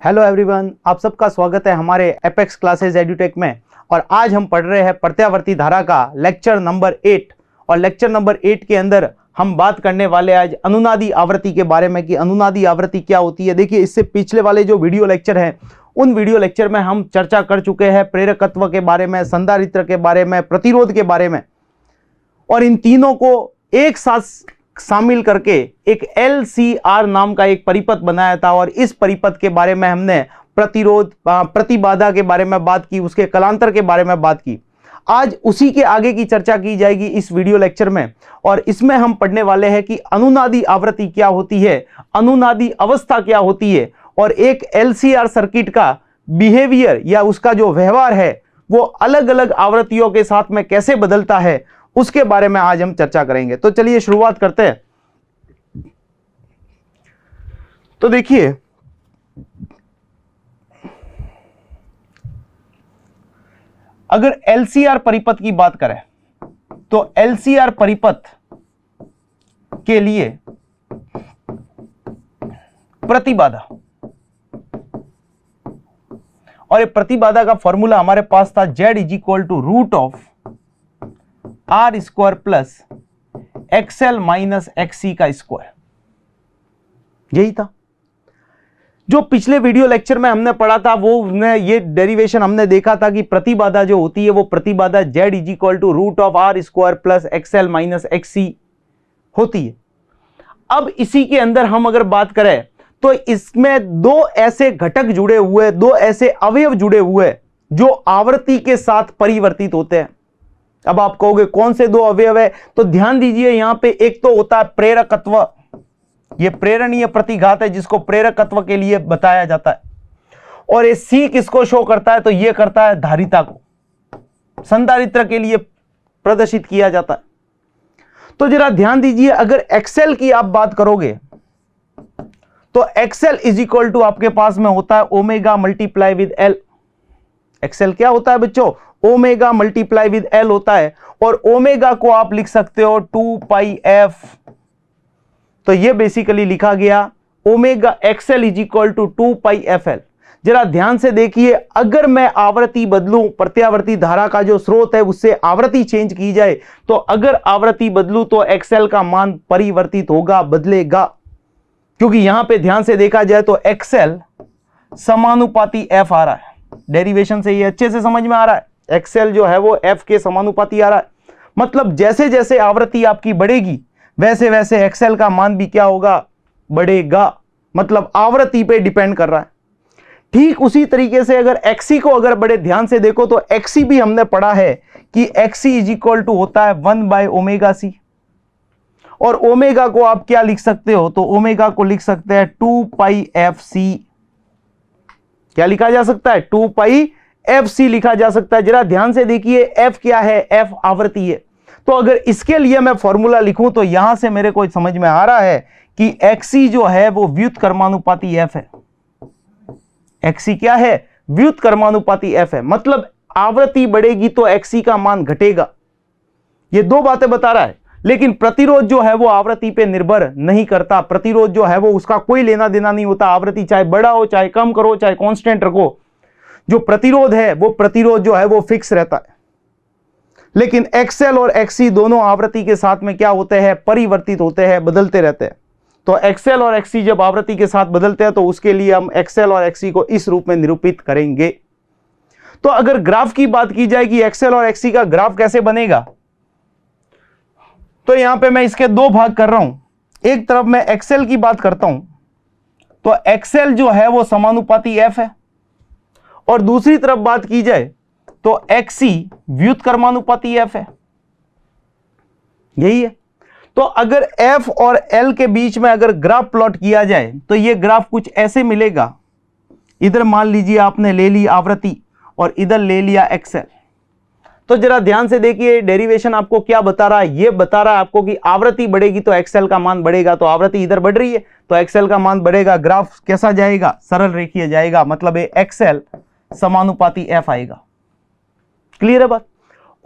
Hello everyone, आप सबका स्वागत है हमारे एपेक्स क्लासेस एडुटेक में। और आज हम पढ़ रहे हैं प्रत्यावर्ती धारा का लेक्चर नंबर 8। और लेक्चर नंबर 8 के अंदर हम बात करने वाले आज अनुनादी आवृत्ति के बारे में कि अनुनादी आवृत्ति क्या होती है। देखिए, इससे पिछले वाले जो वीडियो लेक्चर हैं उन वीडियो लेक्चर में हम चर्चा कर चुके हैं प्रेरकत्व के बारे में, संधारित्र के बारे में, प्रतिरोध के बारे में। और इन तीनों को एक साथ शामिल करके एक LCR नाम का एक परिपथ बनाया था। और इस परिपथ के बारे में हमने प्रतिरोध, प्रतिबाधा के बारे में बात की, उसके कलांतर के बारे में बात की। आज उसी के आगे की चर्चा की जाएगी इस वीडियो लेक्चर में। और इसमें हम पढ़ने वाले हैं कि अनुनादी आवृत्ति क्या होती है, अनुनादी अवस्था क्या होती है, और एक LCR सर्किट का बिहेवियर या उसका जो व्यवहार है वो अलग अलग आवृत्तियों के साथ में कैसे बदलता है, उसके बारे में आज हम चर्चा करेंगे। तो चलिए शुरुआत करते हैं। तो देखिए, अगर LCR परिपथ की बात करें तो LCR परिपथ के लिए प्रतिबाधा, और ये प्रतिबाधा का फॉर्मूला हमारे पास था Z √√R² plus XL minus XC का स्क्वायर। यही था जो पिछले वीडियो लेक्चर में हमने पढ़ा था। वो ये डेरिवेशन हमने देखा था कि प्रतिबाधा जो होती है वो प्रतिबाधा Z √R² plus XL minus XC होती है। अब इसी के अंदर हम अगर बात करें तो इसमें दो ऐसे घटक जुड़े हुए, दो ऐसे अवयव जुड़े हुए जो आवृत्ति के साथ परिवर्तित होते हैं। अब आप कहोगे कौन से दो अवयव है, तो ध्यान दीजिए, यहां पे एक तो होता है प्रेरकत्व। यह प्रेरणीय प्रतिघात है जिसको प्रेरकत्व के लिए बताया जाता है। और ये C किसको शो करता है, तो यह करता है धारिता को, संधारित्र के लिए प्रदर्शित किया जाता है। तो जरा ध्यान दीजिए, अगर XL की आप बात करोगे तो XL इज इक्वल टू आपके पास में होता है omega multiply with L। XL क्या होता है बच्चों, ओमेगा मल्टीप्लाई विद L होता है। और ओमेगा को आप लिख सकते हो 2πf। तो ये बेसिकली लिखा गया omega XL is equal to 2πfL। जरा ध्यान से देखिए, अगर मैं आवृत्ति बदलूं, प्रत्यावर्ती धारा का जो स्रोत है उससे आवृत्ति चेंज की जाए, तो अगर आवृत्ति बदलूं तो XL का मान परिवर्तित होगा, बदलेगा। क्योंकि यहां पे ध्यान से देखा जाए तो XL समानुपाती F आ रहा है। डेरिवेशन से ये अच्छे से समझ में आ रहा है, XL जो है वो F के समानुपाती आ रहा है। मतलब जैसे जैसे आवृत्ति आपकी बढ़ेगी वैसे वैसे XL का मान भी क्या होगा, बढ़ेगा। मतलब आवृत्ति पे डिपेंड कर रहा है। ठीक उसी तरीके से अगर XC को अगर बड़े ध्यान से देखो तो XC भी हमने पढ़ा है कि XC इज इक्वल टू होता है 1/ωc। और ओमेगा को आप क्या लिख सकते हो, तो ओमेगा को लिख सकते हैं 2πfc। क्या लिखा जा सकता है, 2πfc लिखा जा सकता है। जरा ध्यान से देखिए, F क्या है, F आवृत्ति है। तो अगर इसके लिए मैं फॉर्मूला लिखूं तो यहां से मेरे को समझ में आ रहा है कि XC जो है वो व्युत्क्रमानुपाती F है। XC क्या है, व्युत्क्रमानुपाती F है। मतलब आवृत्ति बढ़ेगी तो XC का मान घटेगा। ये दो बातें बता रहा है। लेकिन प्रतिरोध जो है वो आवृत्ति पे निर्भर नहीं करता। प्रतिरोध जो है वो उसका कोई लेना देना नहीं होता। आवृत्ति चाहे बड़ा हो, चाहे कम करो, चाहे कांस्टेंट रखो, जो प्रतिरोध है वो प्रतिरोध जो है वो फिक्स रहता है। लेकिन XL और XC दोनों आवृत्ति के साथ में क्या होते हैं, परिवर्तित होते हैं, बदलते रहते हैं। तो XL और XC जब आवृत्ति के साथ बदलते हैं तो उसके लिए हम XL और XC को इस रूप में निरूपित करेंगे। तो अगर ग्राफ की बात की जाए कि XL और XC का ग्राफ कैसे बनेगा, तो यहां पे मैं इसके दो भाग कर रहा हूं। एक तरफ मैं XL की बात करता हूं तो XL जो है वो समानुपाती F है, और दूसरी तरफ बात की जाए तो XC व्युत्क्रमानुपाती F है। यही है। तो अगर F और L के बीच में अगर ग्राफ प्लॉट किया जाए तो ये ग्राफ कुछ ऐसे मिलेगा। इधर मान लीजिए आपने ले ली आवृत्ति और इधर ले लिया XL। तो जरा ध्यान से देखिए, डेरिवेशन आपको क्या बता रहा है, ये बता रहा है आपको कि आवृत्ति बढ़ेगी तो XL का मान बढ़ेगा। तो आवृत्ति इधर बढ़ रही है तो XL का मान बढ़ेगा। ग्राफ कैसा जाएगा, सरल रेखीय जाएगा। मतलब ये XL समानुपाती F आएगा। क्लियर है बात।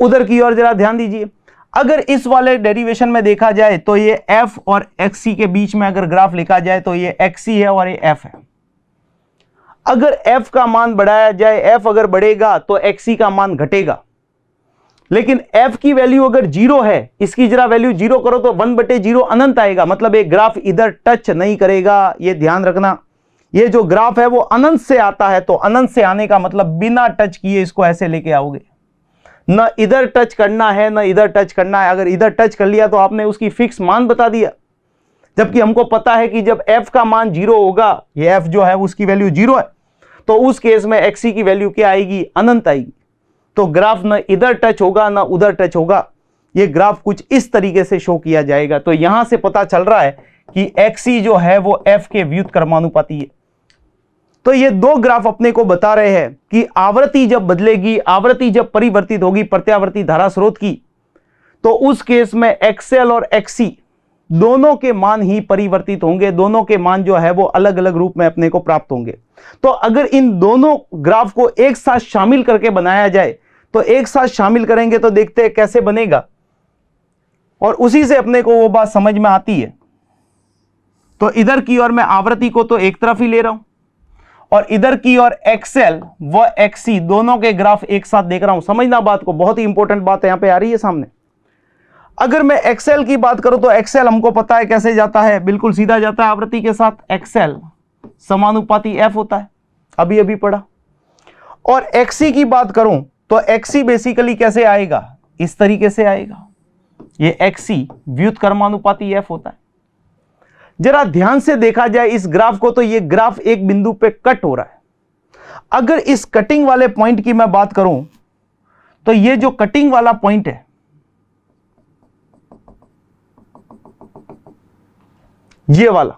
उधर की ओर जरा ध्यान दीजिए, अगर इस वाले डेरिवेशन में देखा जाए तो ये F और XC के बीच में अगर ग्राफ लिखा जाए तो ये XC है और ये F है। अगर f का मान बढ़ाया जाए, f अगर बढ़ेगा तो xc का मान घटेगा, लेकिन f की वैल्यू अगर 0 है, इसकी जरा वैल्यू 0 करो तो 1/0 अनंत आएगा, मतलब एक ग्राफ इधर टच नहीं करेगा। ये ध्यान रखना, ये जो ग्राफ है वो अनंत से आता है, तो अनंत से आने का मतलब बिना टच किए इसको ऐसे लेके आओगे, न इधर टच करना है न इधर टच करना है। अगर इधर टच कर लिया तो आपने उसकी फिक्स मान बता दिया, जबकि हमको पता है कि जब f का मान 0 होगा, ये f जो है उसकी वैल्यू 0 है, तो उस केस में xc की वैल्यू क्या आएगी, अनंत आएगी। तो ग्राफ न इधर टच होगा न उधर टच होगा, ये ग्राफ कुछ इस तरीके से शो किया जाएगा। तो यहां से पता चल रहा है कि xc जो है वो f के व्युत्क्रमानुपाती है। तो ये दो ग्राफ अपने को बता रहे हैं कि आवृत्ति जब बदलेगी, आवृत्ति जब परिवर्तित होगी प्रत्यावर्ती धारा स्रोत की, तो उस केस में XL और XC दोनों के मान ही परिवर्तित होंगे, दोनों के मान जो है वो अलग अलग रूप में अपने को प्राप्त होंगे। तो अगर इन दोनों ग्राफ को एक साथ शामिल करके बनाया जाए, तो एक साथ शामिल करेंगे तो देखते हैं कैसे बनेगा, और उसी से अपने को वो बात समझ में आती है। तो इधर की ओर मैं आवृत्ति को तो एक तरफ ही ले रहा हूं, और इधर की ओर XL व XC दोनों के ग्राफ एक साथ देख रहा हूं। समझना बात को, बहुत ही इंपॉर्टेंट बात यहां पे आ रही है सामने। अगर मैं XL की बात करूं तो XL हमको पता है कैसे जाता है, बिल्कुल सीधा जाता है आवृत्ति के साथ। XL समानुपाती F होता है, अभी अभी पढ़ा। और XC की बात करूं तो XC बेसिकली कैसे आएगा, इस तरीके से आएगा। ये XC व्युत्क्रमानुपाती F होता है। जरा ध्यान से देखा जाए इस ग्राफ को, तो ये ग्राफ एक बिंदु पे कट हो रहा है। अगर इस कटिंग वाले पॉइंट की मैं बात करूं तो ये जो कटिंग वाला पॉइंट है, ये वाला,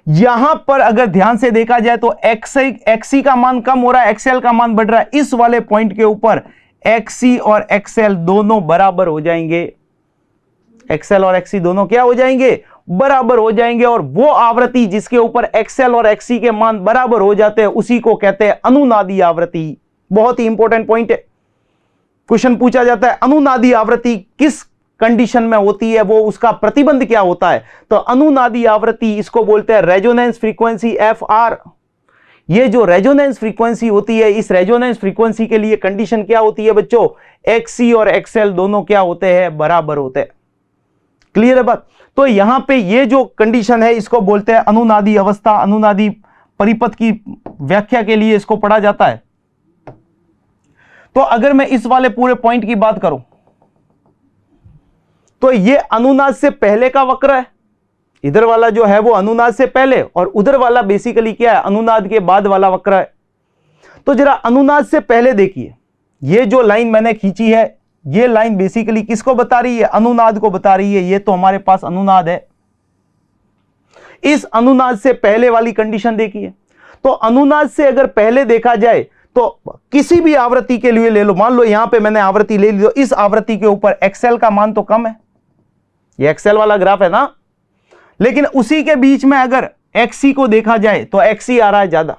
यहां पर अगर ध्यान से देखा जाए तो XC का मान कम हो रहा है, XL का मान बढ़ रहा है। इस वाले पॉइंट के ऊपर XC और XL दोनों बराबर हो जाएंगे। XL और XC दोनों क्या हो जाएंगे, बराबर हो जाएंगे। और वो आवृत्ति जिसके ऊपर XL और XC के मान बराबर हो जाते हैं उसी को कहते हैं अनुनादी आवृत्ति। बहुत ही इंपॉर्टेंट पॉइंट है, क्वेश्चन पूछा जाता है अनुनादी आवृत्ति किस कंडीशन में होती है, वो उसका प्रतिबंध क्या होता है। तो अनुनादी आवृत्ति इसको बोलते हैं रेजोनेंस फ्रीक्वेंसी FR। ये जो रेजोनेंस फ्रीक्वेंसी होती है, इस रेजोनेंस फ्रीक्वेंसी के लिए कंडीशन क्या होती है बच्चों, XC और XL दोनों क्या होते हैं, बराबर होते हैं। क्लियर है बात। तो यहां पे ये जो कंडीशन है इसको बोलते हैं अनुनादी अवस्था। अनुनादी परिपथ की व्याख्या के लिए इसको पढ़ा जाता है। तो अगर मैं इस वाले पूरे पॉइंट की बात करूं तो ये अनुनाद से पहले का वक्र है, इधर वाला जो है वो अनुनाद से पहले, और उधर वाला बेसिकली क्या है, अनुनाद के बाद वाला वक्र है। तो जरा अनुनाद से पहले देखिए, ये जो लाइन मैंने खींची है, ये लाइन बेसिकली किसको बता रही है, अनुनाद को बता रही है। ये तो हमारे पास अनुनाद है। इस अनुनाद से पहले वाली कंडीशन देखिए। तो अनुनाद से अगर पहले देखा जाए तो किसी भी आवृत्ति के लिए ले लो, मान लो यहां पे मैंने आवृत्ति ले ली, तो इस आवृत्ति के ऊपर XL का मान तो कम है, ये XL वाला ग्राफ है ना, लेकिन उसी के बीच में अगर XC को देखा जाए तो XC आ रहा है ज्यादा।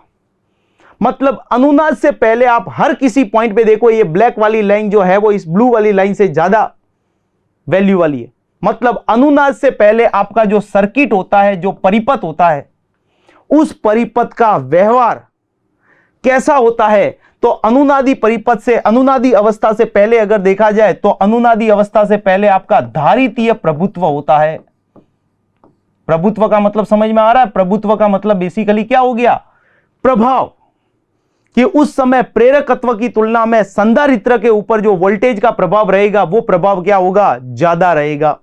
मतलब अनुनाद से पहले आप हर किसी पॉइंट पे देखो, ये ब्लैक वाली लाइन जो है वो इस ब्लू वाली लाइन से ज्यादा वैल्यू वाली है। मतलब अनुनाद से पहले आपका जो सर्किट होता है, जो परिपथ होता है, उस परिपथ का व्यवहार कैसा होता है। तो अनुनादी परिपथ से, अनुनादी अवस्था से पहले अगर देखा जाए तो अनुनादी अवस्था से पहले आपका धारितीय प्रभुत्व होता है। प्रभुत्व का मतलब समझ में आ रहा है, प्रभुत्व का मतलब बेसिकली क्या हो गया, प्रभाव, कि उस समय प्रेरकत्व की तुलना में संधारित्र के ऊपर जो वोल्टेज का प्रभाव रहेगा वो प्रभाव क्या होगा, ज्यादा रहेगा।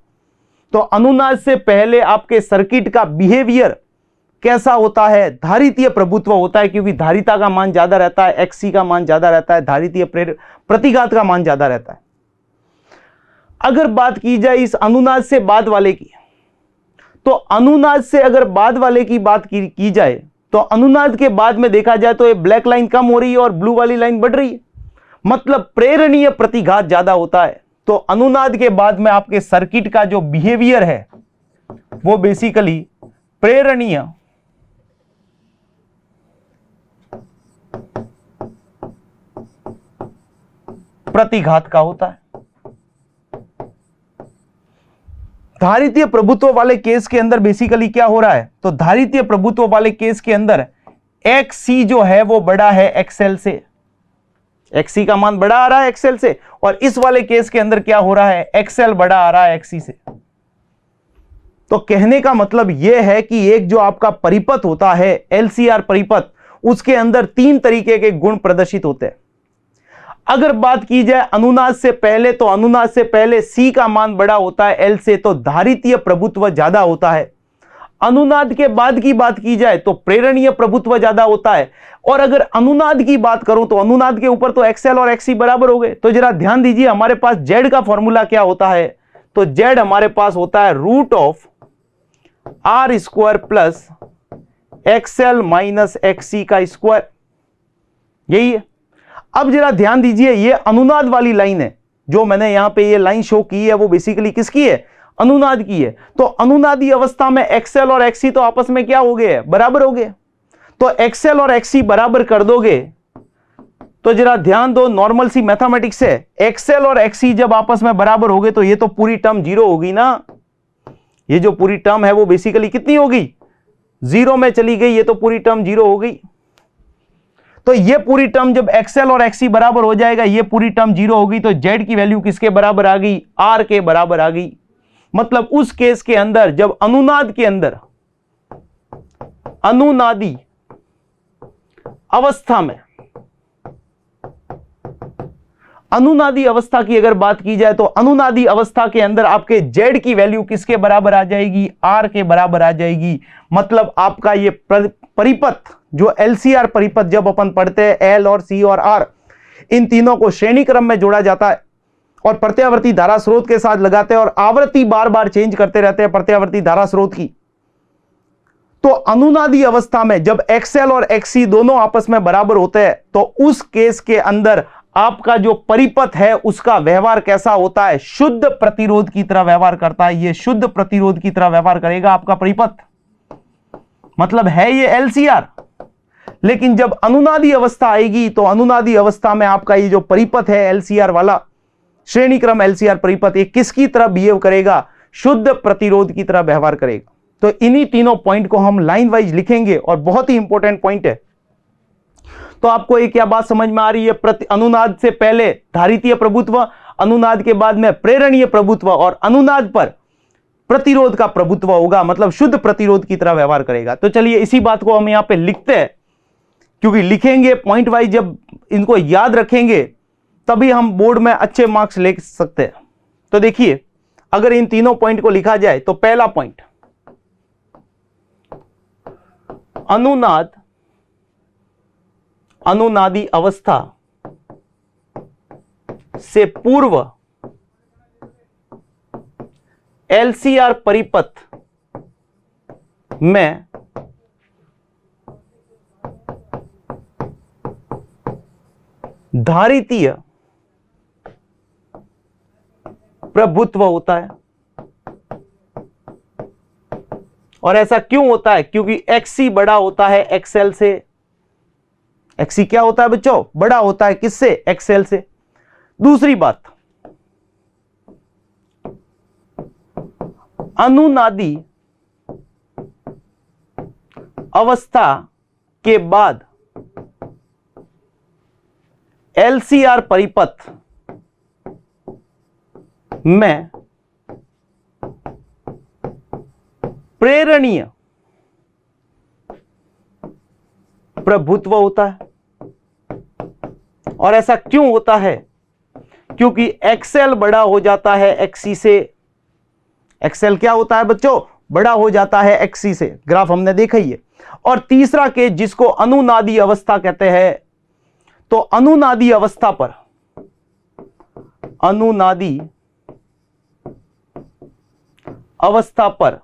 तो अनुनाद से पहले आपके सर्किट का बिहेवियर कैसा होता है, धारितीय प्रभुत्व होता है, क्योंकि धारिता का मान ज्यादा रहता है, XC का मान ज्यादा रहता है, धारितीय प्रतिघात का मान ज्यादा रहता है। अगर बात की जाए इस अनुनाद से बाद वाले की, तो अनुनाद से अगर बाद वाले की बात की जाए तो अनुनाद के बाद में देखा जाए तो ये ब्लैक लाइन कम हो रही है और ब्लू वाली लाइन बढ़ रही है। मतलब प्रेरणीय प्रतिघात ज्यादा होता है। तो अनुनाद के बाद में आपके सर्किट का जो बिहेवियर है वो बेसिकली प्रेरणीय प्रतिघात का होता है। धारितीय प्रभुत्व वाले केस के अंदर बेसिकली क्या हो रहा है, तो धारितीय प्रभुत्व वाले केस के अंदर XC जो है वो बड़ा है XL से, XC का मान बड़ा आ रहा है XL से, और इस वाले केस के अंदर क्या हो रहा है, XL बड़ा आ रहा है XC से। तो कहने का मतलब यह है कि एक जो आपका परिपथ होता है LCR परिपथ, उसके अंदर 3 तरीके के गुण प्रदर्शित होते हैं। अगर बात की जाए अनुनाद से पहले, तो अनुनाद से पहले C का मान बड़ा होता है L से, तो धारितीय प्रभुत्व ज्यादा होता है। अनुनाद के बाद की बात की जाए तो प्रेरणीय प्रभुत्व ज्यादा होता है। और अगर अनुनाद की बात करूं तो अनुनाद के ऊपर तो XL और XC बराबर हो गए। तो जरा ध्यान दीजिए, हमारे पास Z का फॉर्मूला क्या होता है, तो Z हमारे पास होता है √R² plus XL minus XC का स्क्वायर, यही है। अब जरा ध्यान दीजिए, ये अनुनाद वाली लाइन है, जो मैंने यहां पे ये लाइन शो की है वो बेसिकली किसकी है, अनुनाद की है। तो अनुनादी अवस्था में XL और XC तो आपस में क्या हो गए, बराबर हो गए। तो XL और XC बराबर कर दोगे तो जरा ध्यान दो, नॉर्मल सी मैथमेटिक्स है, XL और XC जब आपस में बराबर हो गए तो ये तो पूरी टर्म 0 होगी ना। ये जो पूरी टर्म है वो बेसिकली कितनी होगी, 0 में चली गई, ये तो पूरी टर्म 0 हो गई। तो ये पूरी टर्म जब XL और XC बराबर हो जाएगा, ये पूरी टर्म 0 होगी, तो Z की वैल्यू किसके बराबर आ गई, R के बराबर आ गई। मतलब उस केस के अंदर जब अनुनाद के अंदर, अनुनादी अवस्था में, अनुनादी अवस्था की अगर बात की जाए तो अनुनादी अवस्था के अंदर आपके Z की वैल्यू किसके बराबर आ जाएगी, R के बराबर आ जाएगी। मतलब आपका ये परिपथ जो LCR परिपथ जब अपन पढ़ते हैं, L और C और R, इन तीनों को श्रेणी क्रम में जोड़ा जाता है और प्रत्यावर्ती धारा स्रोत के साथ लगाते हैं और आवृत्ति बार बार चेंज करते रहते हैं प्रत्यावर्ती धारा स्रोत की। तो अनुनादी अवस्था में जब XL और XC दोनों आपस में बराबर होते हैं तो उस केस के अंदर आपका जो परिपथ है उसका व्यवहार कैसा होता है, शुद्ध प्रतिरोध की तरह व्यवहार करता है। ये शुद्ध प्रतिरोध की तरह व्यवहार करेगा आपका परिपथ, मतलब है ये LCR। लेकिन जब अनुनादी अवस्था आएगी तो अनुनादी अवस्था में आपका ये जो परिपथ है LCR वाला, श्रेणी क्रम LCR परिपथ, ये किसकी तरह बिहेव करेगा, शुद्ध प्रतिरोध की तरह व्यवहार करेगा। तो इन्हीं तीनों पॉइंट को हम लाइन वाइज लिखेंगे और बहुत ही इंपॉर्टेंट पॉइंट है। तो आपको एक क्या बात समझ में आ रही है, अनुनाद से पहले धारितीय प्रभुत्व, अनुनाद के बाद में प्रेरणीय प्रभुत्व और अनुनाद पर प्रतिरोध का प्रभुत्व होगा, मतलब शुद्ध प्रतिरोध की तरह व्यवहार करेगा। तो चलिए इसी बात को हम यहां पे लिखते हैं, क्योंकि लिखेंगे पॉइंट वाइज, जब इनको याद रखेंगे तभी हम बोर्ड में अच्छे मार्क्स ले सकते हैं। तो देखिए, अगर इन तीनों पॉइंट को लिखा जाए तो पहला पॉइंट, अनुनाद, अनुनादी अवस्था से पूर्व LCR परिपथ में धारितीय प्रभुत्व होता है। और ऐसा क्यों होता है, क्योंकि XC बड़ा होता है XL से। XC क्या होता है बच्चों, बड़ा होता है किससे, XL से। दूसरी बात, अनुनादी अवस्था के बाद LCR परिपथ में प्रेरणीय प्रभुत्व होता है। और ऐसा क्यों होता है, क्योंकि XL बड़ा हो जाता है XC से। XL क्या होता है बच्चों, बड़ा हो जाता है XC से, ग्राफ हमने देखा ही है। और तीसरा केस जिसको अनुनादी अवस्था कहते हैं, तो अनुनादी अवस्था पर, अनुनादी अवस्था पर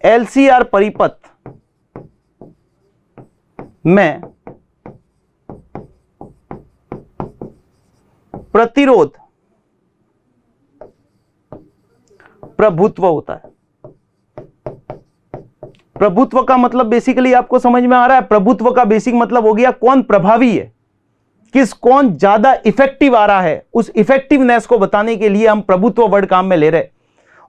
LCR परिपथ में प्रतिरोध प्रभुत्व होता है। प्रभुत्व का मतलब बेसिकली आपको समझ में आ रहा है, प्रभुत्व का बेसिक मतलब हो गया कौन प्रभावी है, कौन ज्यादा इफेक्टिव आ रहा है, उस इफेक्टिवनेस को बताने के लिए हम प्रभुत्व वर्ड काम में ले रहे।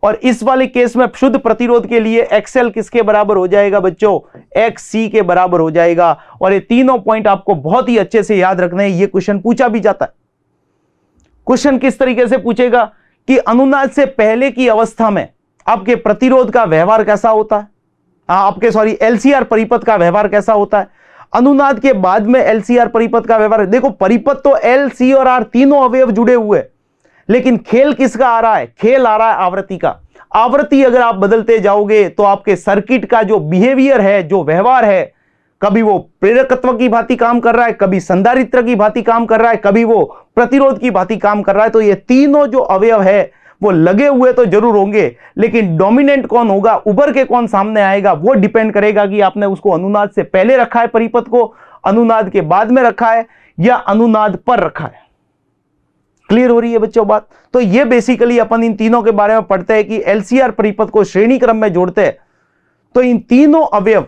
और इस वाले केस में शुद्ध प्रतिरोध के लिए एक्सएल किसके बराबर हो जाएगा बच्चों, एक्ससी के बराबर हो जाएगा। और ये तीनों पॉइंट आपको बहुत ही अच्छे से याद रखने हैं, ये क्वेश्चन पूछा भी जाता है। क्वेश्चन किस तरीके से पूछेगा कि अनुनाद से पहले की अवस्था में आपके प्रतिरोध का व्यवहार कैसा होता है, आपके एलसीआर परिपथ का व्यवहार कैसा होता है, अनुनाद के बाद में एलसीआर परिपथ का व्यवहार। देखो परिपथ तो एल, सी और आर तीनों अवयव जुड़े हुए, लेकिन खेल किसका आ रहा है, खेल आ रहा है आवृत्ति का। आवृत्ति अगर आप बदलते जाओगे तो आपके सर्किट का जो बिहेवियर है, जो व्यवहार है, कभी वो प्रेरकत्व की भांति काम कर रहा है, कभी संधारित्र की भांति काम कर रहा है, कभी वो प्रतिरोध की भांति काम कर रहा है। तो ये तीनों जो अवयव है वो लगे हुए तो जरूर होंगे, लेकिन डोमिनेंट कौन होगा, उभर के कौन सामने आएगा, वो डिपेंड करेगा कि आपने उसको अनुनाद से पहले रखा है परिपथ को, अनुनाद के बाद में रखा है, या अनुनाद पर रखा है। क्लियर हो रही है बच्चों बात? तो ये बेसिकली अपन इन तीनों के बारे में पढ़ते हैं कि एलसीआर परिपथ को श्रेणी क्रम में जोड़ते हैं तो इन तीनों अवयव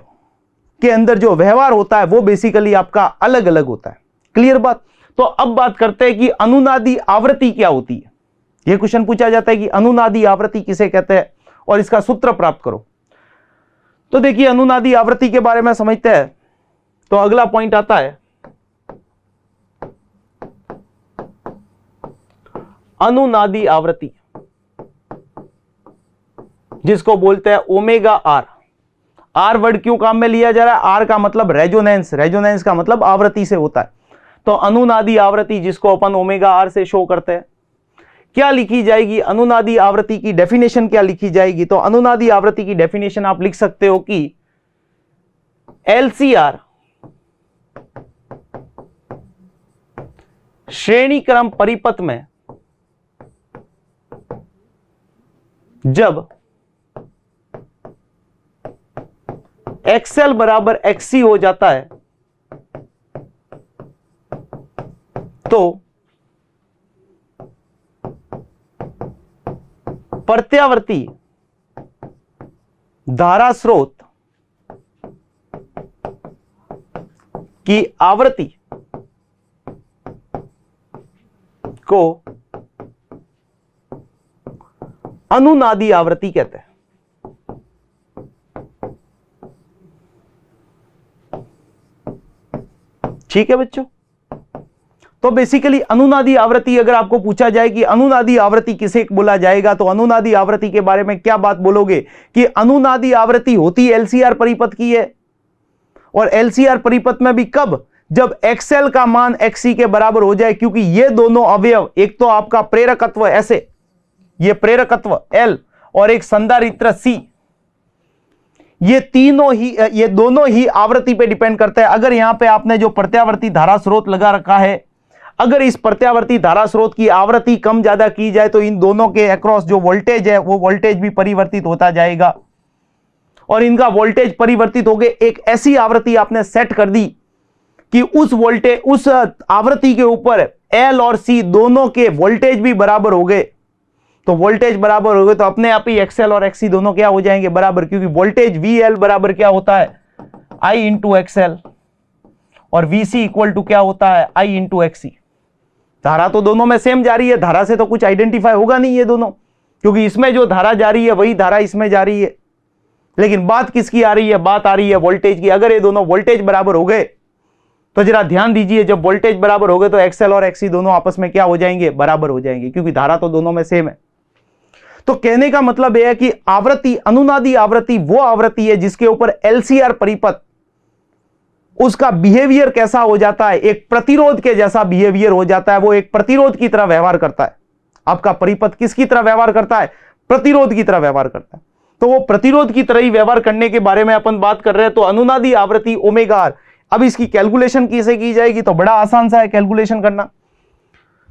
के अंदर जो व्यवहार होता है वो बेसिकली आपका अलग अलग होता है। क्लियर बात? तो अब बात करते हैं कि अनुनादी आवृत्ति क्या होती है। यह क्वेश्चन पूछा जाता है कि अनुनादी आवृत्ति किसे कहते हैं और इसका सूत्र प्राप्त करो। तो देखिए अनुनादी आवृत्ति के बारे में समझते हैं। तो अगला पॉइंट आता है अनुनादी आवृत्ति, जिसको बोलते हैं ओमेगा आर। आर वर्ड क्यों काम में लिया जा रहा है? आर का मतलब रेजोनेंस, रेजोनेंस का मतलब आवृत्ति से होता है। तो अनुनादी आवृत्ति जिसको अपन ओमेगा आर से शो करते हैं, क्या लिखी जाएगी अनुनादी आवृत्ति की डेफिनेशन क्या लिखी जाएगी? तो अनुनादी आवृत्ति की डेफिनेशन आप लिख सकते हो कि एलसीआर श्रेणी क्रम परिपथ में जब एक्सएल बराबर एक्ससी हो जाता है तो प्रत्यावर्ती धारा स्रोत की आवृत्ति को अनुनादी आवृत्ति कहते हैं। ठीक है बच्चों? तो बेसिकली अनुनादी आवृत्ति अगर आपको पूछा जाए कि अनुनादी आवृत्ति किसे बोला जाएगा, तो अनुनादी आवृत्ति के बारे में क्या बात बोलोगे कि अनुनादी आवृत्ति होती एलसीआर परिपथ की है। और एलसीआर परिपथ में भी कब? जब एक्सएल का मान एक्ससी के बराबर हो जाए, क्योंकि ये दोनों अवयव, एक तो आपका प्रेरकत्व ऐसे, ये प्रेरकत्व एल और एक संधारित्र सी, ये दोनों ही आवृत्ति पे डिपेंड करता है। अगर यहां पे आपने जो प्रत्यावर्ती धारा स्रोत लगा रखा है, अगर इस प्रत्यावर्ती धारा स्रोत की आवृत्ति कम ज्यादा की जाए तो इन दोनों के अक्रॉस जो वोल्टेज है वो वोल्टेज भी परिवर्तित होता जाएगा, और इनका वोल्टेज परिवर्तित हो गए एक ऐसी आवृत्ति आपने सेट कर दी कि उस वोल्टेज, उस आवृत्ति के ऊपर एल और सी दोनों के वोल्टेज भी बराबर हो गए। तो वोल्टेज बराबर हो गए तो अपने आप ही एक्सएल और एक्ससी दोनों क्या हो जाएंगे? बराबर, क्योंकि वोल्टेज वी एल बराबर क्या होता है? आई इंटू एक्सएल, और वीसी इक्वल टू क्या होता है? आई इंटू एक्ससी। धारा तो दोनों में सेम जा रही है, धारा से तो कुछ आइडेंटिफाई होगा नहीं ये दोनों, क्योंकि इसमें जो धारा जा रही है वही धारा इसमें जा रही है। लेकिन बात किसकी आ रही है? बात आ रही है वोल्टेज की। अगर ये दोनों वोल्टेज बराबर हो गए तो जरा ध्यान दीजिए, जब वोल्टेज बराबर हो गए तो एक्सएल और एक्ससी दोनों आपस में क्या हो जाएंगे? बराबर हो जाएंगे, क्योंकि धारा तो दोनों में सेम है। तो कहने का मतलब यह है कि आवृत्ति, अनुनादी आवृत्ति वो आवृत्ति है जिसके ऊपर एलसीआर परिपथ, उसका बिहेवियर कैसा हो जाता है? एक प्रतिरोध के जैसा बिहेवियर हो जाता है, वो एक प्रतिरोध की तरह व्यवहार करता है। आपका परिपथ किसकी तरह व्यवहार करता है? प्रतिरोध की तरह व्यवहार करता है। तो वो प्रतिरोध की तरह ही व्यवहार करने के बारे में अपन बात कर रहे हैं। तो अनुनादी आवृत्ति ओमेगा आर। अब इसकी कैलकुलेशन कैसे की जाएगी? तो बड़ा आसान सा है कैलकुलेशन करना।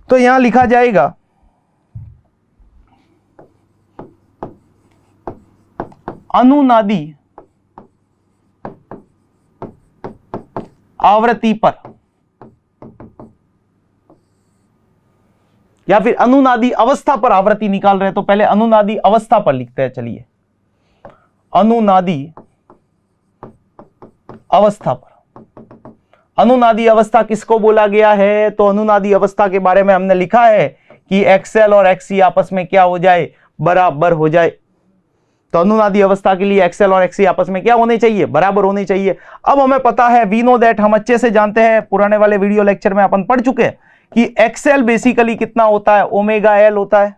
तो यहां लिखा जाएगा अनुनादी आवृत्ति पर, या फिर अनुनादी अवस्था पर आवृत्ति निकाल रहे हैं तो पहले अनुनादी अवस्था पर लिखते हैं। चलिए, अनुनादी अवस्था पर। अनुनादी अवस्था किसको बोला गया है? तो अनुनादी अवस्था के बारे में हमने लिखा है कि एक्सएल और एक्ससी आपस में क्या हो जाए? बराबर हो जाए। तो अनुनादी अवस्था के लिए एक्सएल और एक्सी आपस में क्या होने चाहिए, बराबर होने चाहिए। अब हमें पता है, वी नो दैट, हम अच्छे से जानते हैं, पुराने वाले वीडियो लेक्चर में अपन पढ़ चुके हैं कि एक्सएल बेसिकली कितना होता है, ओमेगा एल होता है,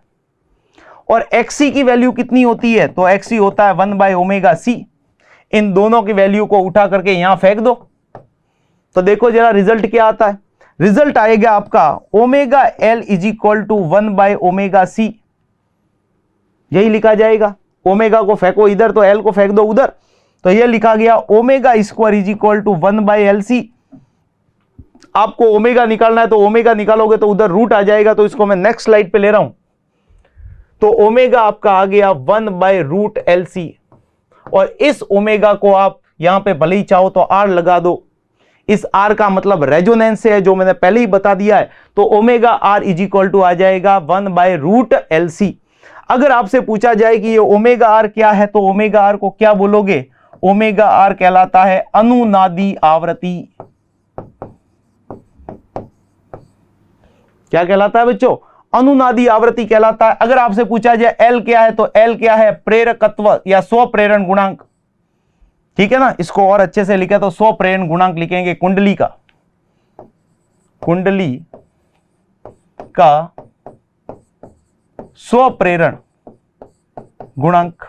और एक्सी की वैल्यू कितनी होती है, तो एक्सी होता है 1/ω/c। इन दोनों की वैल्यू को उठा करके यहां फेंक दो, तो देखो जरा रिजल्ट क्या आता है। रिजल्ट आएगा आपका omega L is equal to 1/ω/c, यही लिखा जाएगा। ओमेगा को फेंको इधर तो एल को फेंक दो उधर, तो यह लिखा गया omega square is equal to 1/LC। आपको ओमेगा निकालना है तो ओमेगा निकालोगे तो उधर रूट आ जाएगा, तो इसको मैं नेक्स्ट स्लाइड पे ले रहा हूं। तो ओमेगा आपका आ गया 1/√LC, और इस ओमेगा को आप यहां पे भले ही चाहो तो आर लगा दो, इस आर का मतलब रेजोनेंस से है, जो मैंने पहले ही बता दिया है। तो omega R is equal to आ जाएगा 1/√LC। अगर आपसे पूछा जाए कि ये ओमेगा आर क्या है, तो ओमेगा आर को क्या बोलोगे, ओमेगा आर कहलाता है अनुनादी आवृत्ति। क्या कहलाता है बच्चों, अनुनादी आवृत्ति कहलाता है। अगर आपसे पूछा जाए एल क्या है, तो एल क्या है, प्रेरकत्व या स्वप्रेरण गुणांक, ठीक है ना। इसको और अच्छे से लिखे तो स्वप्रेरण गुणांक लिखेंगे, कुंडली का स्वप्रेरण गुणांक।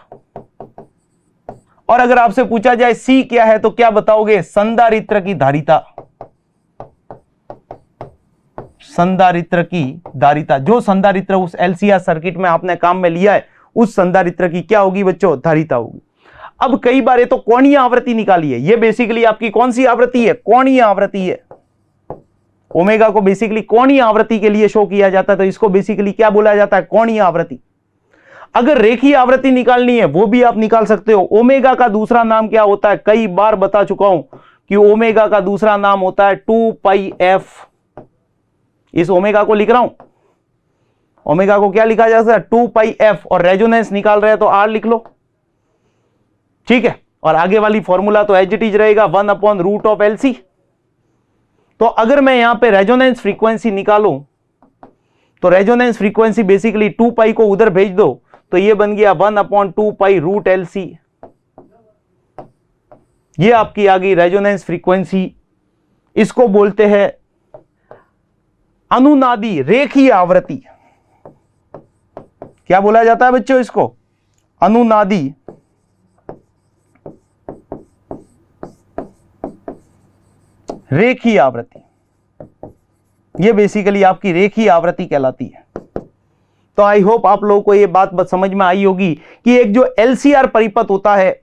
और अगर आपसे पूछा जाए सी क्या है, तो क्या बताओगे, संधारित्र की धारिता, संधारित्र की धारिता। जो संधारित्र उस एलसीआर सर्किट में आपने काम में लिया है, उस संधारित्र की क्या होगी बच्चों, धारिता होगी। अब कई बार तो कोणीय आवृत्ति निकाली है, ये बेसिकली आपकी कौन सी आवृत्ति है, कोणीय आवृत्ति है। ओमेगा को बेसिकली कोणीय आवृत्ति के लिए शो किया जाता है, तो इसको बेसिकली क्या बोला जाता है, कोणीय आवृत्ति। अगर रेखीय आवृत्ति निकालनी है, वो भी आप निकाल सकते हो। ओमेगा का दूसरा नाम क्या होता है, कई बार बता चुका हूं कि ओमेगा का दूसरा नाम होता है 2πf। इस ओमेगा को लिख रहा हूं, ओमेगा को क्या लिखा जा सकता है, 2πf, और रेजोनेंस निकाल रहे हैं तो आर लिख लो, ठीक है। और आगे वाली फॉर्मूला तो एज इट इज रहेगा 1/√LC। तो अगर मैं यहां पे रेजोनेंस फ्रीक्वेंसी निकालूं, तो रेजोनेंस फ्रीक्वेंसी बेसिकली 2π को उधर भेज दो, तो ये बन गया 1/2π√LC। ये आपकी आ गई रेजोनेंस फ्रीक्वेंसी। इसको बोलते हैं अनुनादी रेखीय आवृत्ति। क्या बोला जाता है बच्चों इसको, अनुनादी रेखीय आवृत्ति। ये बेसिकली आपकी रेखीय आवृत्ति कहलाती है। तो आई होप आप लोगों को ये बात समझ में आई होगी कि एक जो एलसीआर परिपथ होता है,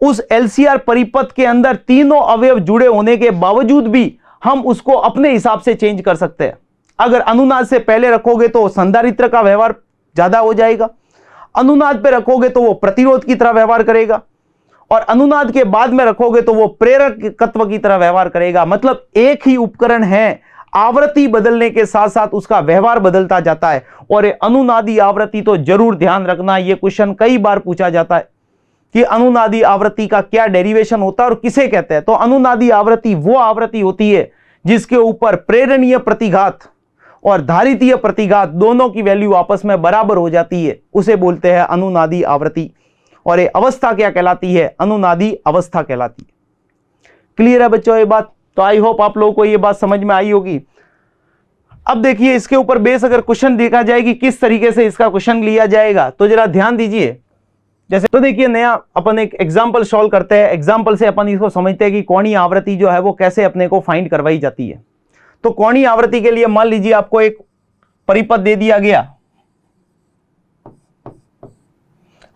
उस एलसीआर परिपथ के अंदर तीनों अवयव जुड़े होने के बावजूद भी हम उसको अपने हिसाब से चेंज कर सकते हैं। अगर अनुनाद से पहले रखोगे तो संधारित्र का व्यवहार ज्यादा हो जाएगा, अनुनाद पे रखोगे तो वो प्रतिरोध की तरह व्यवहार करेगा, और अनुनाद के बाद में रखोगे तो वो प्रेरकत्व की तरह व्यवहार करेगा। मतलब एक ही उपकरण है, आवृत्ति बदलने के साथ साथ उसका व्यवहार बदलता जाता है। और अनुनादी आवृत्ति तो जरूर ध्यान रखना, यह क्वेश्चन कई बार पूछा जाता है कि अनुनादी आवृत्ति का क्या डेरिवेशन होता है और किसे कहते हैं। तो अनुनादी आवृत्ति वो आवृत्ति होती है जिसके ऊपर प्रेरणीय प्रतिघात और धारितीय प्रतिघात दोनों की वैल्यू आपस में बराबर हो जाती है, उसे बोलते हैं अनुनादी आवृत्ति। और ये अवस्था क्या कहलाती है, अनुनादी अवस्था कहलाती है। क्लियर है बच्चों ये बात। तो आई होप आप लोगों को ये बात समझ में आई होगी। अब देखिए इसके ऊपर बेस अगर क्वेश्चन देखा जाए कि किस तरीके से इसका क्वेश्चन लिया जाएगा, तो जरा ध्यान दीजिए। जैसे तो देखिए नया अपन एक एग्जांपल सॉल्व करते हैं, एग्जांपल से अपन इसको समझते हैं कि कोणीय आवृत्ति जो है वो कैसे अपने को फाइंड करवाई जाती है। तो कोणीय आवृत्ति के लिए मान लीजिए आपको एक परिपथ दे दिया गया,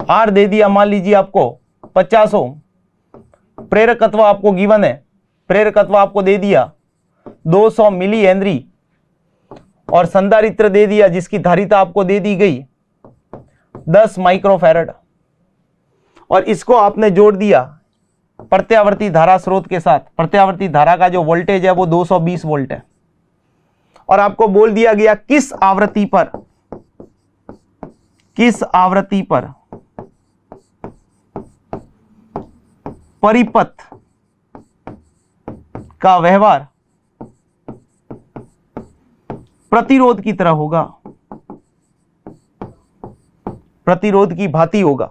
आर दे दिया, मान लीजिए आपको 50 ओम, प्रेरकत्व आपको गिवन है, प्रेरकत्व आपको दे दिया 200 मिली हेनरी, और संधारित्र दे दिया जिसकी धारिता आपको दे दी गई 10 माइक्रोफैरड, और इसको आपने जोड़ दिया प्रत्यावर्ती धारा स्रोत के साथ। प्रत्यावर्ती धारा का जो वोल्टेज है वो 220 वोल्ट है, और आपको बोल दिया गया किस आवृत्ति पर परिपथ का व्यवहार प्रतिरोध की तरह होगा। प्रतिरोध की भांति होगा।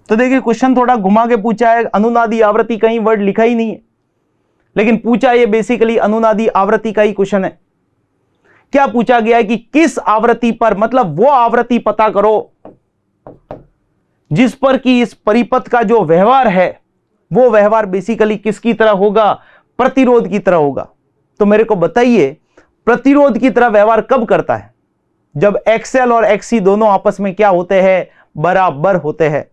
तो देखिए क्वेश्चन थोड़ा घुमा के पूछा है, अनुनादी आवृत्ति कहीं वर्ड लिखा ही नहीं है, लेकिन पूछा ये बेसिकली अनुनादी आवृत्ति का ही क्वेश्चन है। क्या पूछा गया है कि किस आवृत्ति पर, मतलब वो आवृत्ति पता करो जिस पर कि इस परिपथ का जो व्यवहार है वो व्यवहार बेसिकली किसकी तरह होगा, प्रतिरोध की तरह होगा। तो मेरे को बताइए प्रतिरोध की तरह व्यवहार कब करता है, जब XL और XC दोनों आपस में क्या होते हैं, बराबर होते हैं।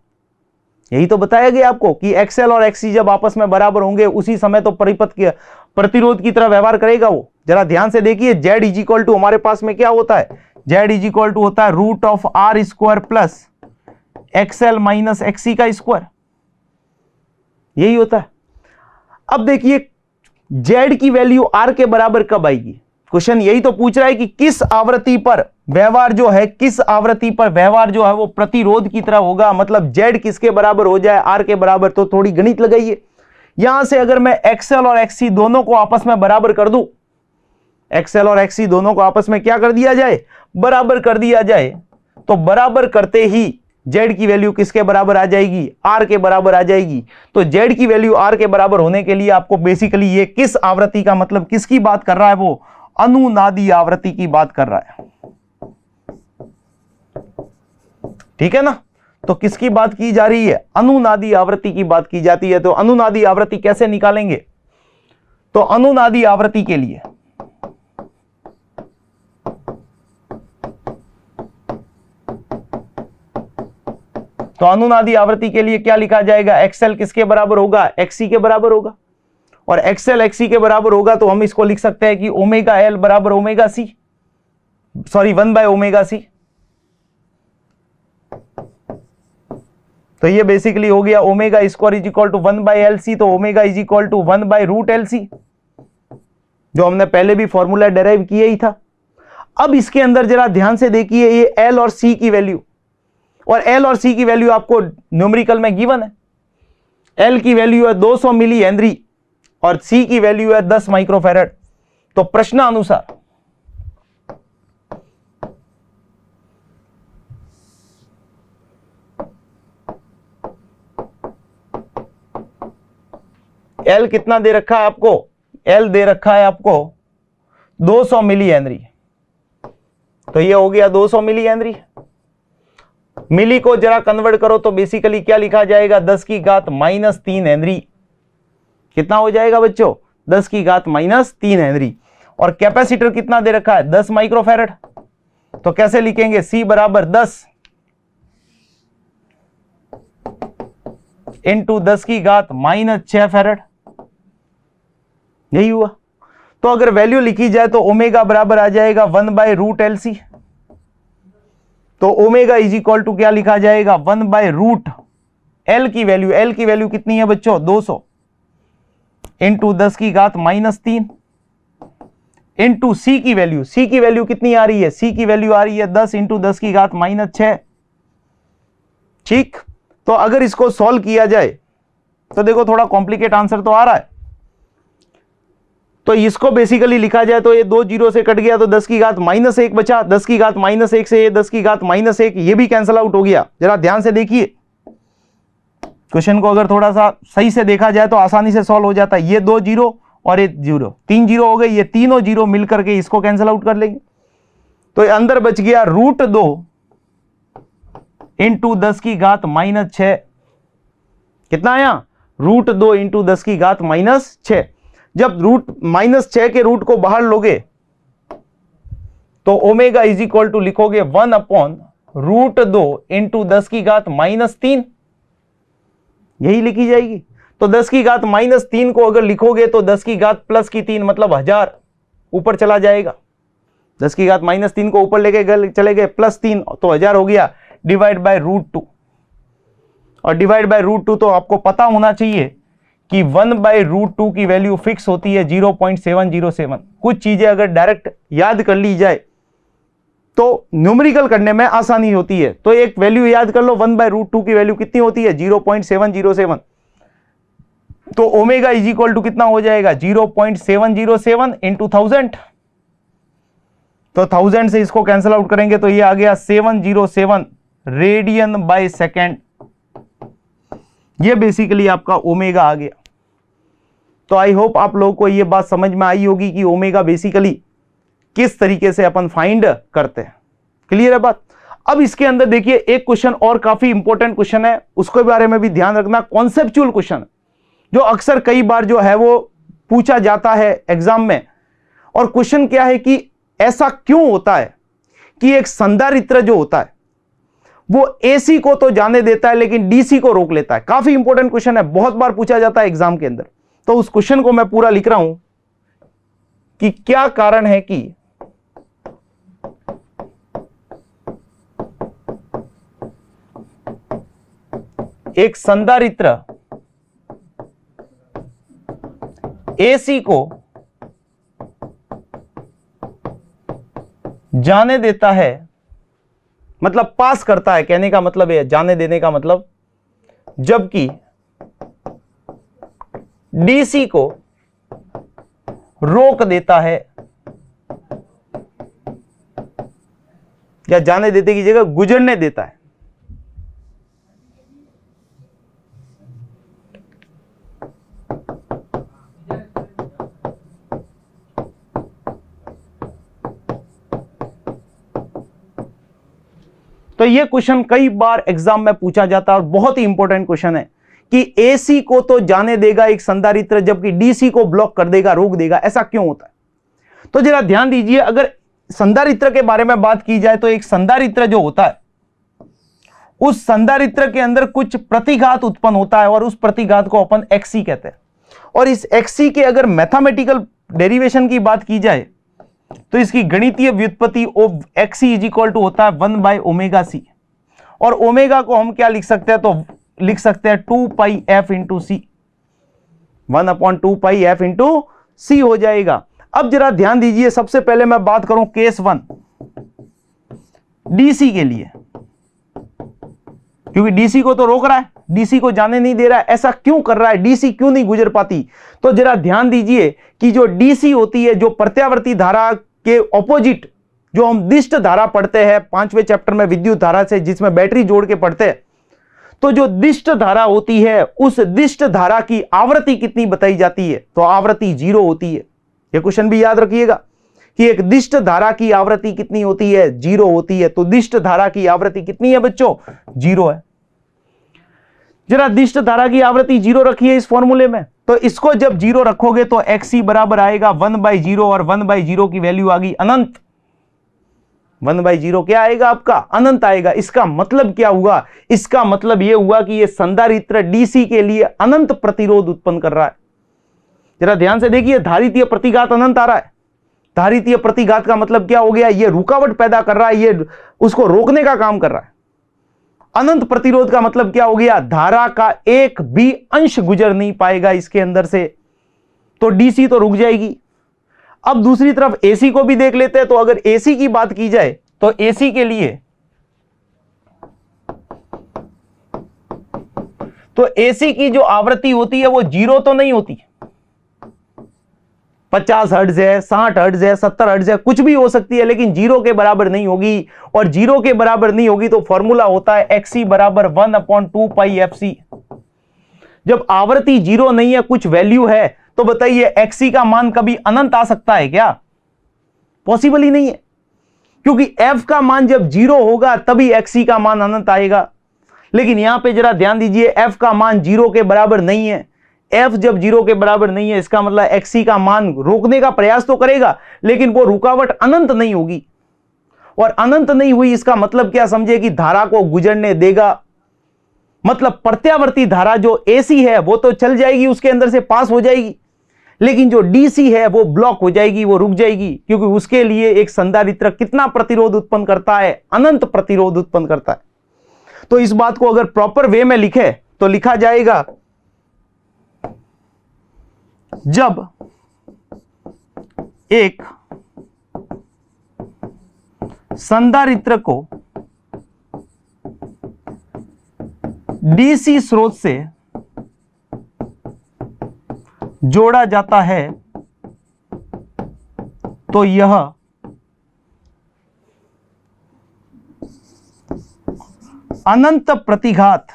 यही तो बताया गया आपको कि XL और XC जब आपस में बराबर होंगे उसी समय तो परिपथ के प्रतिरोध की तरह व्यवहार करेगा वो। जरा ध्यान से देखिए, Z इज इक्वल टू हमारे पास में क्या होता है, Z इज इक्वल टू होता है root of R square plus XL minus XC का स्क्वायर, यही होता है। अब देखिए Z की वैल्यू R के बराबर कब आएगी, क्वेश्चन यही तो पूछ रहा है कि किस आवृत्ति पर व्यवहार जो है, किस आवृत्ति पर व्यवहार जो है वो प्रतिरोध की तरह होगा, मतलब Z किसके बराबर हो जाए, R के बराबर। तो थोड़ी गणित लगाइए, यहां से अगर मैं XL और XC दोनों को आपस में बराबर कर दूं, XL और XC दोनों को आपस में क्या कर दिया जाए, बराबर कर दिया जाए, तो बराबर करते ही Z की वैल्यू किसके बराबर आ जाएगी, R के बराबर आ जाएगी। तो Z की वैल्यू R के बराबर होने के लिए आपको बेसिकली ये किस आवृत्ति का, मतलब किसकी बात कर रहा है, वो अनुनादी आवृत्ति की बात कर रहा है, ठीक है ना। तो किसकी बात की जा रही है, अनुनादी आवृत्ति की बात की जाती है। तो अनुनादी आवृत्ति कैसे निकालेंगे, तो अनुनादी आवृत्ति के लिए क्या लिखा जाएगा, XL किसके बराबर होगा, XC के बराबर होगा, और XL XC के बराबर होगा तो हम इसको लिख सकते हैं कि ओमेगा L बराबर ओमेगा C, सॉरी 1/ωc। तो ये बेसिकली हो गया omega square is equal to 1/LC, तो omega is equal to 1/√LC, जो हमने पहले भी फॉर्मूला डेराइव किया ही था। अब इसके अंदर जरा ध्यान से देखिए, ये L और C की वैल्यू, और L और C की वैल्यू आपको न्यूमेरिकल में गिवन है। L की वैल्यू है 200 मिली हेनरी और C की वैल्यू है 10 माइक्रोफैरड। तो प्रश्नानुसार L कितना दे रखा है आपको, L दे रखा है आपको 200 मिली हेनरी, तो ये हो गया 200 मिली हेनरी। मिली को जरा कन्वर्ट करो तो बेसिकली क्या लिखा जाएगा, 10 की घात -3 हेनरी। कितना हो जाएगा बच्चों, 10 की घात -3 हेनरी। और कैपेसिटर कितना दे रखा है, 10 माइक्रोफैरड। तो कैसे लिखेंगे, C बराबर 10 इंटू 10 की घात -6 फैरड, यही हुआ। तो अगर वैल्यू लिखी जाए तो ओमेगा बराबर आ जाएगा 1/√LC। तो ओमेगा इज इक्वल टू क्या लिखा जाएगा, 1/√L की वैल्यू कितनी है बच्चों, 200 इंटू 10 की घात -3 इंटू C की वैल्यू कितनी आ रही है, C की वैल्यू आ रही है 10 इंटू 10 की घात -6। ठीक, तो अगर इसको सॉल्व किया जाए तो देखो थोड़ा कॉम्प्लिकेट आंसर तो आ रहा है। तो इसको बेसिकली लिखा जाए तो ये 2 जीरो से कट गया तो 10 की घात -1 बचा, 10 की घात -1 से ये 10 की घात -1 ये भी कैंसिल आउट हो गया। जरा ध्यान से देखिए क्वेश्चन को, अगर थोड़ा सा सही से देखा जाए तो आसानी से सॉल्व हो जाता है। ये 2 जीरो और ये 0, 3 जीरो हो गए, ये तीनों जीरो मिलकर के इसको कैंसिल आउट कर लेंगे। तो अंदर बच गया √2 इंटू 10 की घात -6। कितना आया, √2 इंटू 10 की घात -6। जब -6 के रूट को बाहर लोगे तो ओमेगा इज इक्वल टू लिखोगे 1/√2 इंटू 10 की घात -3, यही लिखी जाएगी। तो 10 की घात -3 को अगर लिखोगे तो 10 की घात +3 मतलब 1000 ऊपर चला जाएगा। 10 की घात -3 को ऊपर लेके चले गए +3 तो 1000 हो गया, डिवाइड बाय √2। और डिवाइड बाय √2 तो आपको पता होना चाहिए कि 1/√2 की वैल्यू फिक्स होती है 0.707। कुछ चीजें अगर डायरेक्ट याद कर ली जाए तो न्यूमेरिकल करने में आसानी होती है। तो एक वैल्यू याद कर लो, 1/√2 की वैल्यू कितनी होती है, 0.707। तो ओमेगा इज इक्वल टू कितना हो जाएगा, 0.707 इंटू 1000 तो 1000 से इसको कैंसिल आउट करेंगे तो ये आ गया 707 रेडियन बाय सेकेंड। ये बेसिकली आपका ओमेगा आ गया। तो आई होप आप लोगों को ये बात समझ में आई होगी कि ओमेगा बेसिकली किस तरीके से अपन फाइंड करते हैं। क्लियर है बात। अब इसके अंदर देखिए एक क्वेश्चन और काफी इंपॉर्टेंट क्वेश्चन है, उसके बारे में भी ध्यान रखना। कॉन्सेप्चुअल क्वेश्चन जो अक्सर कई बार जो है वो पूछा जाता है एग्जाम में। और क्वेश्चन क्या है कि ऐसा क्यों होता है कि एक संधारित्र जो होता है वो एसी को तो जाने देता है लेकिन डीसी को रोक लेता है। काफी इंपॉर्टेंट क्वेश्चन है, बहुत बार पूछा जाता है एग्जाम के अंदर। तो उस क्वेश्चन को मैं पूरा लिख रहा हूं कि क्या कारण है कि एक संधारित्र एसी को जाने देता है, मतलब पास करता है, कहने का मतलब है जाने देने का मतलब, जबकि डीसी को रोक देता है, या जाने देते की जगह गुजरने देता है। तो यह क्वेश्चन कई बार एग्जाम में पूछा जाता है और बहुत ही इंपॉर्टेंट क्वेश्चन है कि एसी को तो जाने देगा एक संधारित्र जबकि डीसी को ब्लॉक कर देगा, रोक देगा, ऐसा क्यों होता है। तो जरा ध्यान दीजिए, अगर संधारित्र के बारे में बात की जाए तो एक संधारित्र जो होता है उस संधारित्र के अंदर कुछ प्रतिघात उत्पन्न होता है और उस प्रतिघात को अपन एक्सी कहते हैं। और इस एक्सी के अगर मैथमेटिकल डेरिवेशन की बात की जाए तो इसकी गणितीय व्युत्पत्ति of XC is equal to होता है 1 बाय ओमेगा सी। और ओमेगा को हम क्या लिख सकते हैं, तो लिख सकते हैं 2 पाई एफ इंटू सी, 1/2 पाई एफ इंटू सी हो जाएगा। अब जरा ध्यान दीजिए, सबसे पहले मैं बात करूं केस 1 डीसी के लिए, क्योंकि डीसी को तो रोक रहा है, डीसी को जाने नहीं दे रहा है। ऐसा क्यों कर रहा है, डीसी क्यों नहीं गुजर पाती। तो जरा ध्यान दीजिए कि जो डीसी होती है, जो प्रत्यावर्ती धारा के ऑपोजिट, जो हम दिष्ट धारा पढ़ते हैं 5वें चैप्टर में विद्युत धारा से, जिसमें बैटरी जोड़ के पढ़ते हैं, तो जो दिष्ट धारा होती है उस दिष्ट धारा की आवृत्ति कितनी बताई जाती है, तो आवृत्ति 0 होती है। यह क्वेश्चन भी याद रखिएगा कि एक दिष्ट धारा की आवृत्ति कितनी होती है, 0 होती है। तो दिष्ट धारा की आवृत्ति कितनी है बच्चों, 0 है। जरा दिष्ट धारा की आवृत्ति 0 रखिए इस फॉर्मूले में। तो इसको जब 0 रखोगे तो एक्सी बराबर आएगा 1/0 और 1/0 की वैल्यू आ गई अनंत। 1/0 क्या आएगा आपका, अनंत आएगा। इसका मतलब क्या हुआ, इसका मतलब यह हुआ कि यह संधारित्र डीसी के लिए अनंत प्रतिरोध उत्पन्न कर रहा है। जरा ध्यान से देखिए, धारितीय प्रतिघात अनंत आ रहा है। धारितीय प्रतिघात का मतलब क्या हो गया, यह रुकावट पैदा कर रहा है, यह उसको रोकने का काम कर रहा है। अनंत प्रतिरोध का मतलब क्या हो गया, धारा का एक भी अंश गुजर नहीं पाएगा इसके अंदर से, तो डीसी तो रुक जाएगी। अब दूसरी तरफ एसी को भी देख लेते हैं। तो अगर एसी की बात की जाए तो एसी के लिए, तो एसी की जो आवृत्ति होती है वो 0 तो नहीं होती, 50 हर्ट्ज है, 60 हर्ट्ज है, 70 हर्ट्ज है, कुछ भी हो सकती है, लेकिन 0 के बराबर नहीं होगी। और 0 के बराबर नहीं होगी तो फॉर्मूला होता है एक्सी बराबर 1/2 पाई एफ सी। जब आवृत्ति 0 नहीं है, कुछ वैल्यू है, तो बताइए एक्सी का मान कभी अनंत आ सकता है क्या, पॉसिबल ही नहीं है। क्योंकि एफ का मान जब 0 होगा तभी एक्सी का मान अनंत आएगा। लेकिन यहां पे जरा ध्यान दीजिए, एफ का मान 0 के बराबर नहीं है। एफ जब 0 के बराबर नहीं है, इसका मतलब एक्सी का मान रोकने का प्रयास तो करेगा, लेकिन वो रुकावट अनंत नहीं होगी। और अनंत नहीं हुई, इसका मतलब क्या समझे कि धारा को गुजरने देगा। मतलब प्रत्यावर्ती धारा जो एसी है वो तो चल जाएगी, उसके अंदर से पास हो जाएगी, लेकिन जो डीसी है वो ब्लॉक हो जाएगी, वो रुक जाएगी। क्योंकि उसके लिए एक संधारित्र कितना प्रतिरोध उत्पन्न करता है, अनंत प्रतिरोध उत्पन्न करता है। तो इस बात को अगर प्रॉपर वे में लिखे तो लिखा जाएगा, जब एक संधारित्र को डीसी स्रोत से जोड़ा जाता है तो यह अनंत प्रतिघात,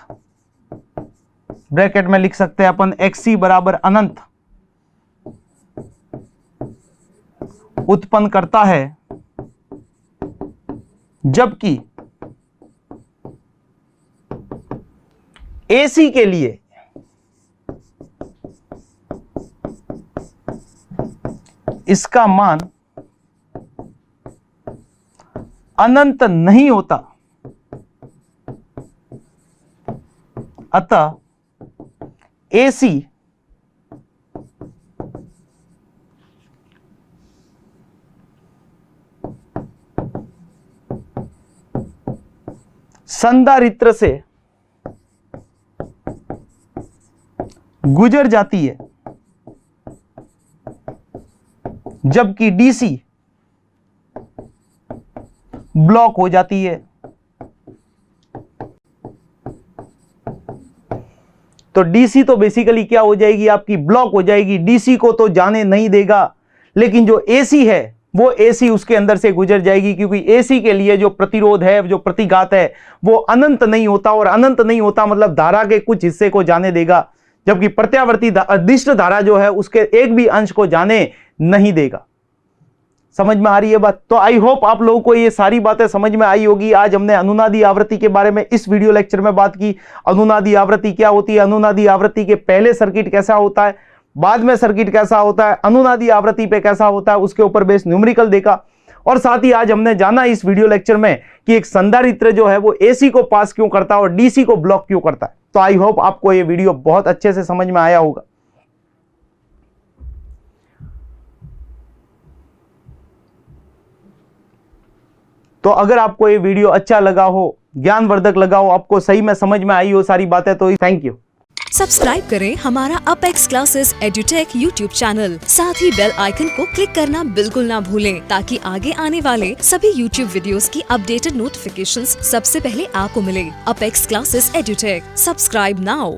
ब्रैकेट में लिख सकते हैं अपन xc बराबर अनंत, उत्पन्न करता है, जबकि AC के लिए इसका मान अनंत नहीं होता, अतः AC संधारित्र से गुजर जाती है, जबकि DC ब्लॉक हो जाती है। तो DC तो बेसिकली क्या हो जाएगी, आपकी ब्लॉक हो जाएगी, DC को तो जाने नहीं देगा, लेकिन जो AC है वो AC उसके अंदर से गुजर जाएगी, क्योंकि AC के लिए जो प्रतिरोध है, जो प्रतिघात है, वो अनंत नहीं होता, और अनंत नहीं होता मतलब धारा के कुछ हिस्से को जाने देगा, जबकि प्रत्यावर्ती अदिष्ट धारा जो है उसके एक भी अंश को जाने नहीं देगा। समझ में आ रही है बात? तो आई होप आप लोगों को ये सारी बातें समझ में आई होगी। आज हमने अनुनादी आवृत्ति के बारे में इस वीडियो लेक्चर में बात की। अनुनादी आवृत्ति क्या होती है, अनुनादी आवृत्ति के पहले सर्किट कैसा होता है, बाद में सर्किट कैसा होता है, अनुनादी आवृत्ति पे कैसा होता है, उसके ऊपर बेस न्यूमेरिकल देखा। और साथ ही आज हमने जाना इस वीडियो लेक्चर में कि एक संधारित्र जो है वो AC को पास क्यों करता है और DC को ब्लॉक क्यों करता है। तो आई होप आपको ये वीडियो बहुत अच्छे से समझ में आया होगा। तो अगर आपको ये वीडियो अच्छा लगा हो, ज्ञानवर्धक लगा हो, आपको सही में समझ में आई हो सारी बातें, तो थैंक यू। सब्सक्राइब करें हमारा apex classes edutech YouTube channel, साथ ही बेल आइकन को क्लिक करना बिल्कुल ना भूलें, ताकि आगे आने वाले सभी यूट्यूब वीडियोस की अपडेटेड नोटिफिकेशंस सबसे पहले आपको मिले। Apex classes edutech, subscribe now.